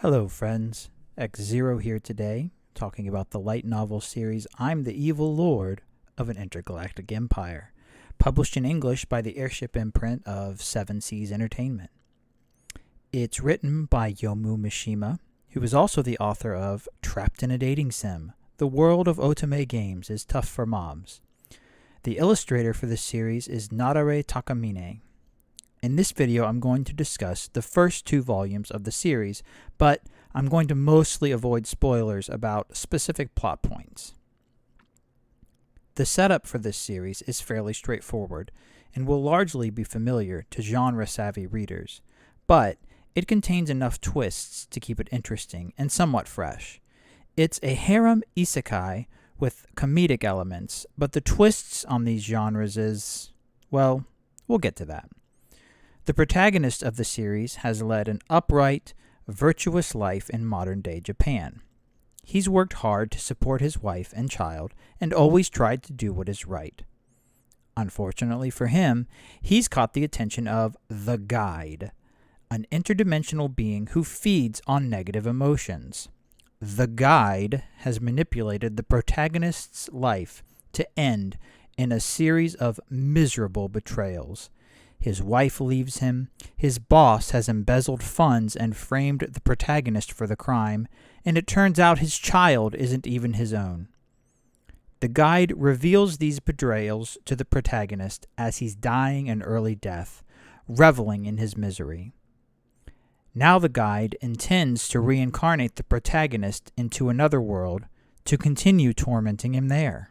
Hello, friends. X0 here today, talking about the light novel series I'm the Evil Lord of an Intergalactic Empire, published in English by the Airship imprint of Seven Seas Entertainment. It's written by Yomu Mishima, who is also the author of Trapped in a Dating Sim. The world of otome games is tough for moms. The illustrator for this series is Narare Takamine. In this video, I'm going to discuss the first two volumes of the series, but I'm going to mostly avoid spoilers about specific plot points. The setup for this series is fairly straightforward and will largely be familiar to genre-savvy readers, but it contains enough twists to keep it interesting and somewhat fresh. It's a harem isekai with comedic elements, but the twists on these genres is, well, we'll get to that. The protagonist of the series has led an upright, virtuous life in modern-day Japan. He's worked hard to support his wife and child and always tried to do what is right. Unfortunately for him, he's caught the attention of the Guide, an interdimensional being who feeds on negative emotions. The Guide has manipulated the protagonist's life to end in a series of miserable betrayals. His wife leaves him, his boss has embezzled funds and framed the protagonist for the crime, and it turns out his child isn't even his own. The Guide reveals these betrayals to the protagonist as he's dying an early death, reveling in his misery. Now the Guide intends to reincarnate the protagonist into another world to continue tormenting him there.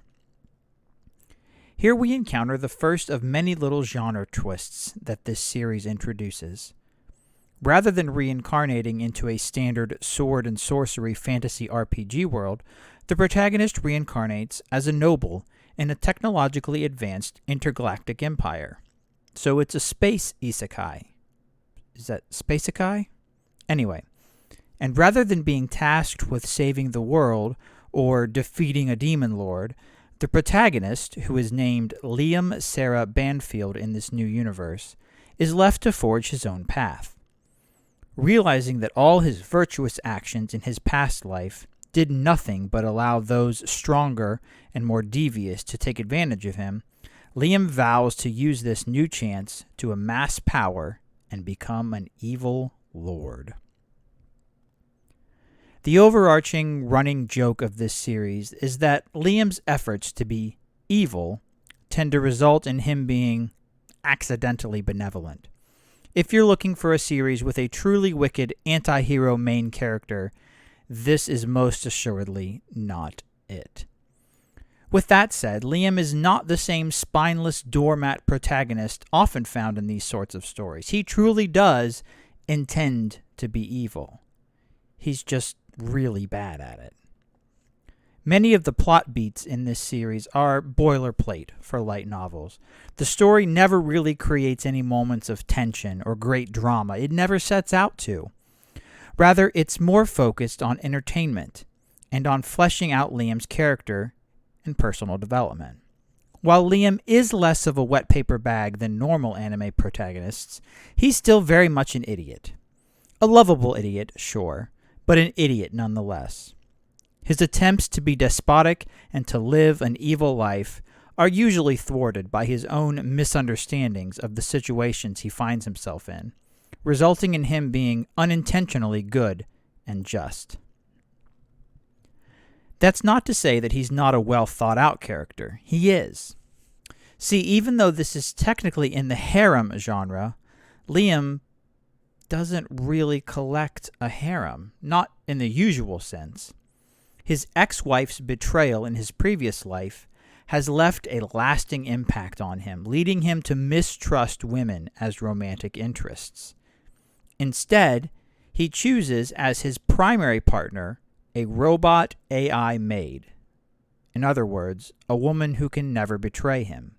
Here we encounter the first of many little genre twists that this series introduces. Rather than reincarnating into a standard sword and sorcery fantasy RPG world, the protagonist reincarnates as a noble in a technologically advanced intergalactic empire. So it's a space isekai. Is that space-isekai? Anyway, and rather than being tasked with saving the world or defeating a demon lord, the protagonist, who is named Liam Sarah Banfield in this new universe, is left to forge his own path. Realizing that all his virtuous actions in his past life did nothing but allow those stronger and more devious to take advantage of him, Liam vows to use this new chance to amass power and become an evil lord. The overarching running joke of this series is that Liam's efforts to be evil tend to result in him being accidentally benevolent. If you're looking for a series with a truly wicked anti-hero main character, this is most assuredly not it. With that said, Liam is not the same spineless doormat protagonist often found in these sorts of stories. He truly does intend to be evil. He's just really bad at it. Many of the plot beats in this series are boilerplate for light novels. The story never really creates any moments of tension or great drama. It never sets out to. Rather, it's more focused on entertainment and on fleshing out Liam's character and personal development. While Liam is less of a wet paper bag than normal anime protagonists, he's still very much an idiot. A lovable idiot, sure, but an idiot nonetheless. His attempts to be despotic and to live an evil life are usually thwarted by his own misunderstandings of the situations he finds himself in, resulting in him being unintentionally good and just. That's not to say that he's not a well-thought-out character. He is. See, even though this is technically in the harem genre, Liam doesn't really collect a harem, not in the usual sense. His ex-wife's betrayal in his previous life has left a lasting impact on him, leading him to mistrust women as romantic interests. Instead, he chooses as his primary partner a robot AI maid. In other words, a woman who can never betray him.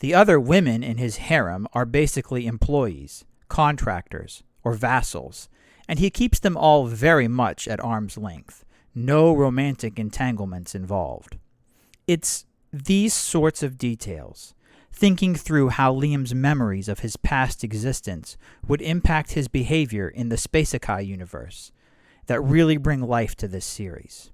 The other women in his harem are basically employees, contractors, or vassals, and he keeps them all very much at arm's length. No romantic entanglements involved. It's these sorts of details, thinking through how Liam's memories of his past existence would impact his behavior in the Space-isekai universe, that really bring life to this series.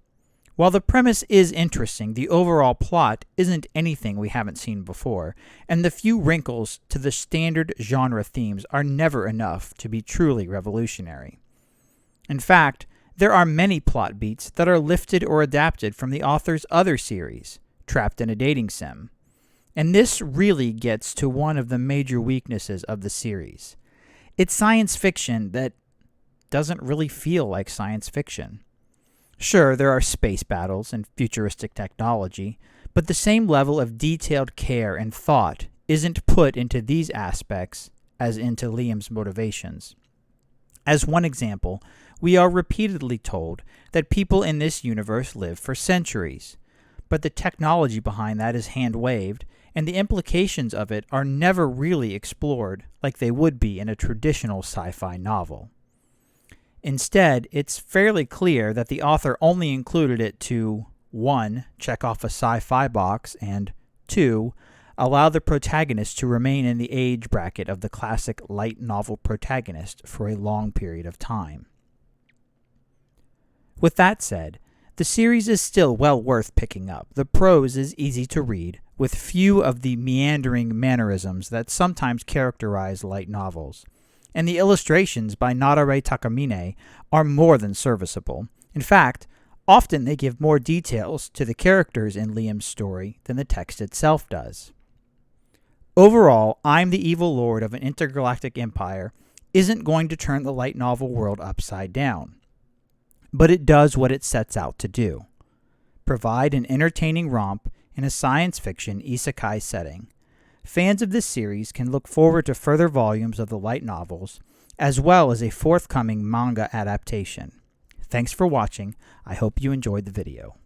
While the premise is interesting, the overall plot isn't anything we haven't seen before, and the few wrinkles to the standard genre themes are never enough to be truly revolutionary. In fact, there are many plot beats that are lifted or adapted from the author's other series, Trapped in a Dating Sim. And this really gets to one of the major weaknesses of the series. It's science fiction that doesn't really feel like science fiction. Sure, there are space battles and futuristic technology, but the same level of detailed care and thought isn't put into these aspects as into Liam's motivations. As one example, we are repeatedly told that people in this universe live for centuries, but the technology behind that is hand-waved, and the implications of it are never really explored like they would be in a traditional sci-fi novel. Instead, it's fairly clear that the author only included it to 1. Check off a sci-fi box, and 2. Allow the protagonist to remain in the age bracket of the classic light novel protagonist for a long period of time. With that said, the series is still well worth picking up. The prose is easy to read, with few of the meandering mannerisms that sometimes characterize light novels. And the illustrations by Narare Takamine are more than serviceable. In fact, often they give more details to the characters in Liam's story than the text itself does. Overall, I'm the Evil Lord of an Intergalactic Empire isn't going to turn the light novel world upside down. But it does what it sets out to do. Provide an entertaining romp in a science fiction isekai setting. Fans of this series can look forward to further volumes of the light novels, as well as a forthcoming manga adaptation. Thanks for watching. I hope you enjoyed the video.